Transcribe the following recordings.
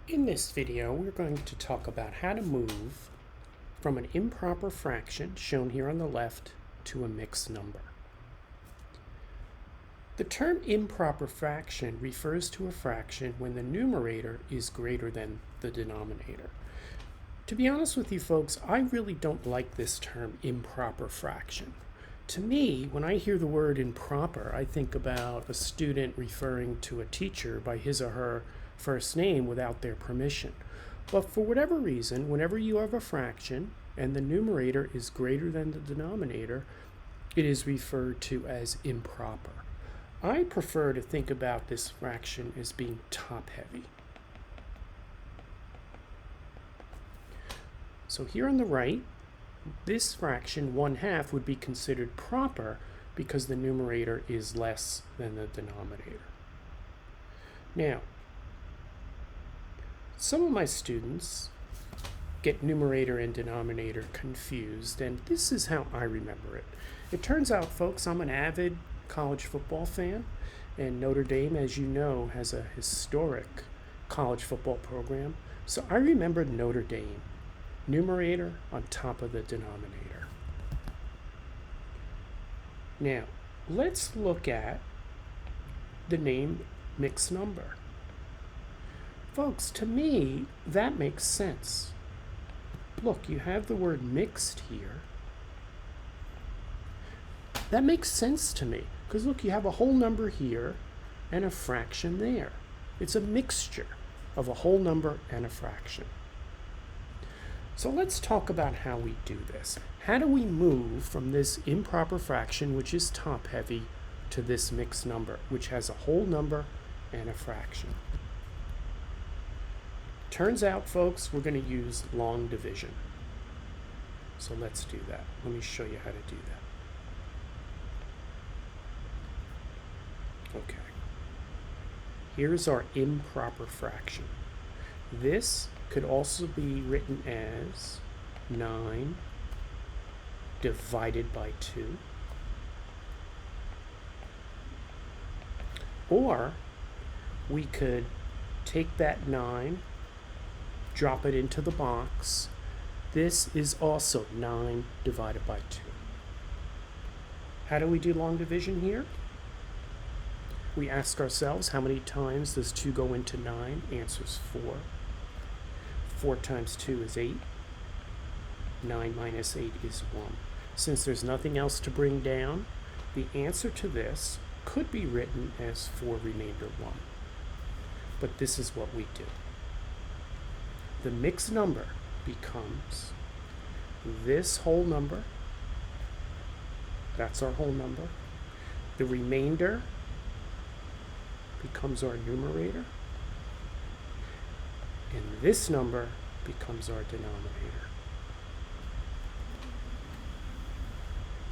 In this video, we're going to talk about how to move from an improper fraction, shown here on the left, to a mixed number. The term improper fraction refers to a fraction when the numerator is greater than the denominator. To be honest with you folks, I really don't like this term improper fraction. To me, when I hear the word improper, I think about a student referring to a teacher by his or her first name without their permission. But for whatever reason, whenever you have a fraction and the numerator is greater than the denominator, it is referred to as improper. I prefer to think about this fraction as being top-heavy. So here on the right, this fraction, 1/2, would be considered proper because the numerator is less than the denominator. Now, some of my students get numerator and denominator confused, and this is how I remember it. It turns out, folks, I'm an avid college football fan, and Notre Dame, as you know, has a historic college football program. So I remember Notre Dame, numerator on top of the denominator. Now, let's look at the name mixed number. Folks, to me, that makes sense. Look, you have the word mixed here. That makes sense to me, because look, you have a whole number here and a fraction there. It's a mixture of a whole number and a fraction. So let's talk about how we do this. How do we move from this improper fraction, which is top-heavy, to this mixed number, which has a whole number and a fraction? Turns out, folks, we're going to use long division. So let's do that. Let me show you how to do that. Okay. Here's our improper fraction. This could also be written as 9 divided by 2. Or we could take that 9, drop it into the box. This is also 9 divided by 2. How do we do long division here? We ask ourselves, how many times does 2 go into 9? Answer's 4. 4 times 2 is 8. 9 minus 8 is 1. Since there's nothing else to bring down, the answer to this could be written as 4 remainder 1. But this is what we do. The mixed number becomes this whole number. That's our whole number. The remainder becomes our numerator. And this number becomes our denominator.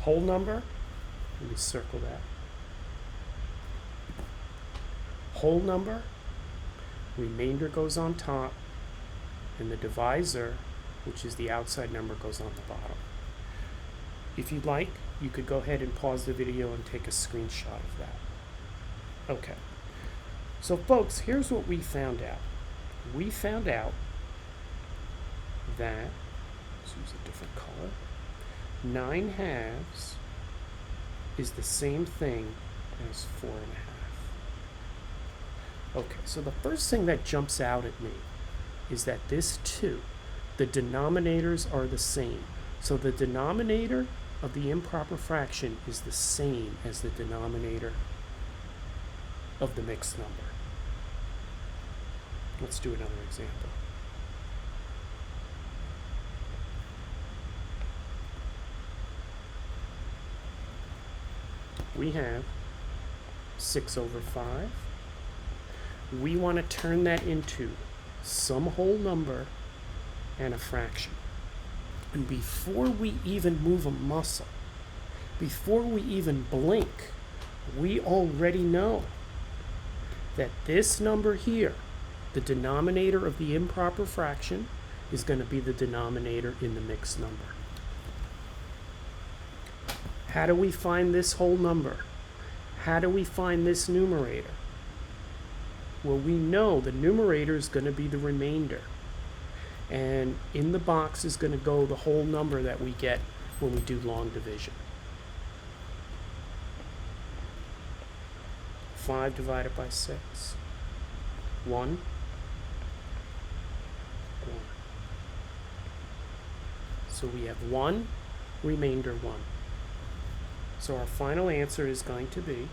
Whole number, let me circle that. Whole number, remainder goes on top, and the divisor, which is the outside number, goes on the bottom. If you'd like, you could go ahead and pause the video and take a screenshot of that. Okay. So folks, here's what we found out. We found out that, let's use a different color, 9/2 is the same thing as 4.5. Okay, so the first thing that jumps out at me is that this 2, the denominators are the same. So the denominator of the improper fraction is the same as the denominator of the mixed number. Let's do another example. We have 6/5. We want to turn that into some whole number and a fraction. And before we even move a muscle, before we even blink, we already know that this number here, the denominator of the improper fraction, is going to be the denominator in the mixed number. How do we find this whole number? How do we find this numerator? Well, we know the numerator is going to be the remainder. And in the box is going to go the whole number that we get when we do long division. 5 divided by 6. 1. 1. So we have 1, remainder 1. So our final answer is going to be,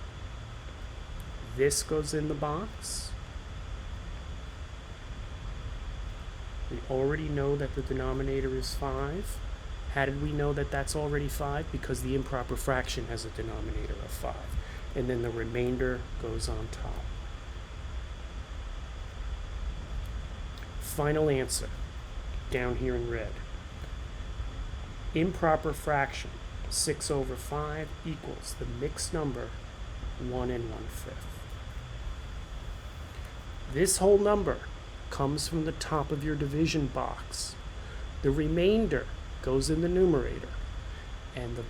this goes in the box. We already know that the denominator is 5. How did we know that that's already 5? Because the improper fraction has a denominator of 5. And then the remainder goes on top. Final answer, down here in red. Improper fraction, 6 over 5 equals the mixed number 1 1/5. This whole number comes from the top of your division box. The remainder goes in the numerator. And the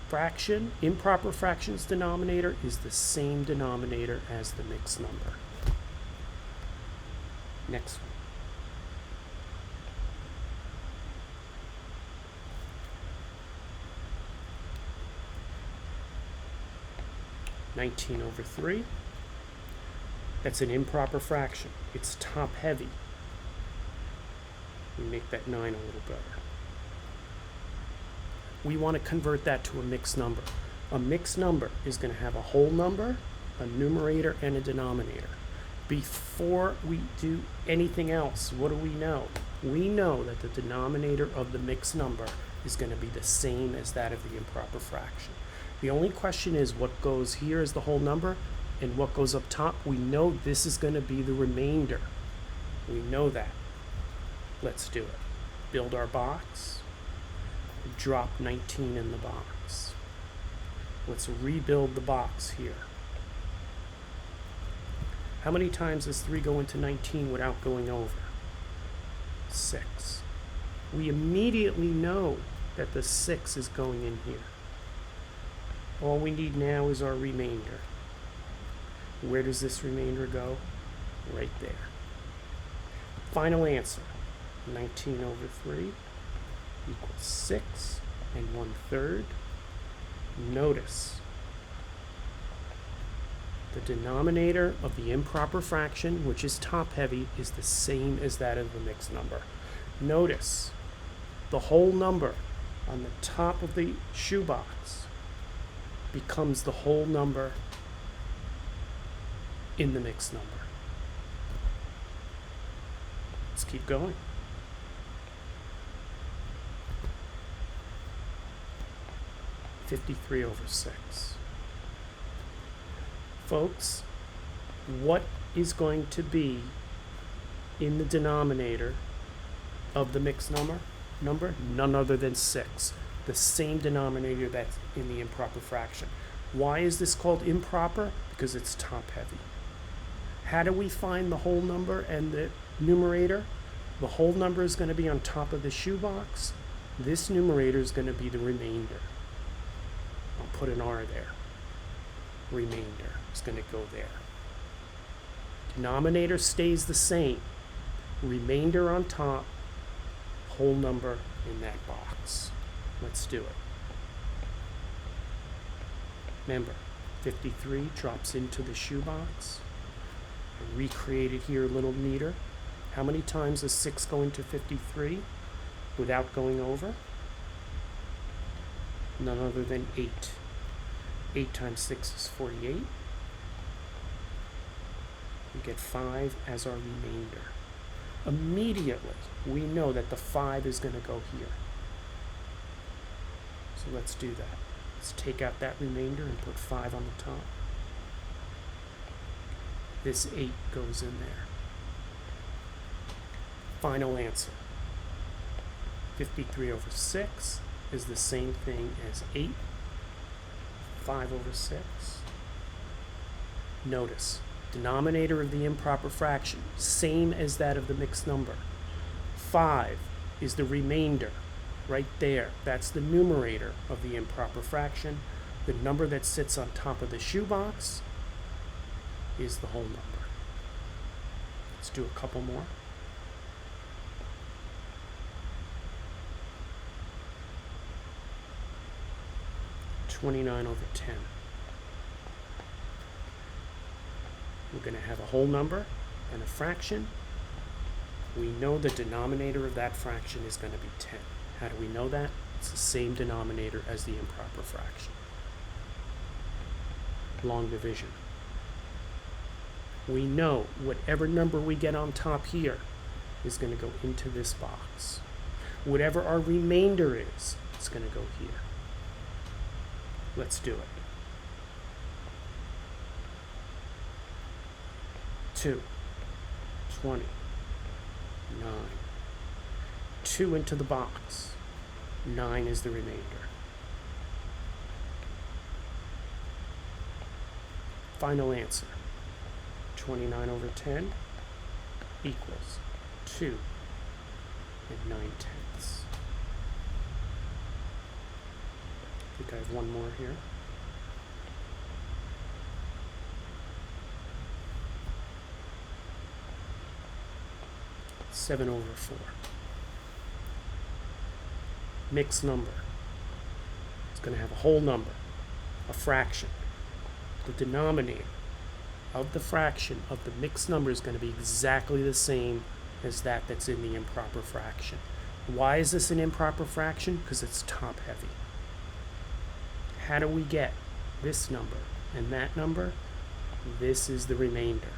fraction, improper fraction's denominator, is the same denominator as the mixed number. Next one. (19 over 3). That's an improper fraction. It's top heavy. We make that 9 a little better. We want to convert that to a mixed number. A mixed number is going to have a whole number, a numerator, and a denominator. Before we do anything else, what do we know? We know that the denominator of the mixed number is going to be the same as that of the improper fraction. The only question is what goes here as the whole number and what goes up top. We know this is going to be the remainder. We know that. Let's do it. Build our box. Drop 19 in the box. Let's rebuild the box here. How many times does 3 go into 19 without going over? 6. We immediately know that the 6 is going in here. All we need now is our remainder. Where does this remainder go? Right there. Final answer, 19 over 3 equals 6 1/3. Notice the denominator of the improper fraction, which is top heavy, is the same as that of the mixed number. Notice the whole number on the top of the shoebox becomes the whole number in the mixed number. Let's keep going. (53 over 6). Folks, what is going to be in the denominator of the mixed number? None other than 6. The same denominator that's in the improper fraction. Why is this called improper? Because it's top heavy. How do we find the whole number and the numerator? The whole number is going to be on top of the shoebox. This numerator is going to be the remainder. I'll put an R there. Remainder is going to go there. Denominator stays the same. Remainder on top, whole number in that box. Let's do it. Remember, 53 drops into the shoebox. I recreate it here a little neater. How many times does 6 go into 53 without going over? None other than 8. 8 times 6 is 48. We get 5 as our remainder. Immediately, we know that the 5 is going to go here. So let's do that. Let's take out that remainder and put 5 on the top. This 8 goes in there. Final answer. 53 over 6 is the same thing as 8. 5 over 6. Notice, denominator of the improper fraction, same as that of the mixed number. 5 is the remainder, right there. That's the numerator of the improper fraction. The number that sits on top of the shoebox is the whole number. Let's do a couple more. (29/10). We're going to have a whole number and a fraction. We know the denominator of that fraction is going to be 10. How do we know that? It's the same denominator as the improper fraction. Long division. We know whatever number we get on top here is going to go into this box. Whatever our remainder is, it's going to go here. Let's do it. 2, 20, 9. 2 into the box. 9 is the remainder. Final answer. 29/10 equals 2 9/10. I think I have one more here. (7/4). Mixed number. It's going to have a whole number, a fraction. The denominator of the fraction of the mixed number is going to be exactly the same as that's in the improper fraction. Why is this an improper fraction? Because it's top heavy. How do we get this number and that number? This is the remainder.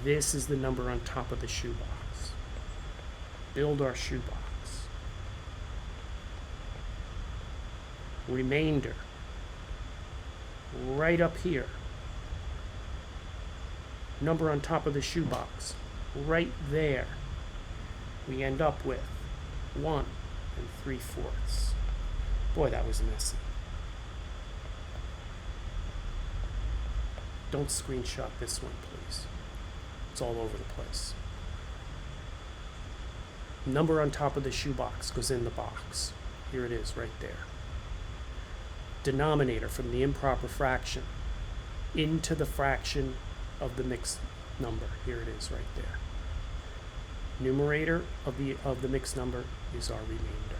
This is the number on top of the shoebox. Build our shoebox. Remainder. Right up here. Number on top of the shoebox. Right there. We end up with 1 3/4. Boy, that was messy. Don't screenshot this one, please. It's all over the place. Number on top of the shoebox goes in the box. Here it is, right there. Denominator from the improper fraction into the fraction of the mixed number. Here it is, right there. Numerator of the mixed number is our remainder.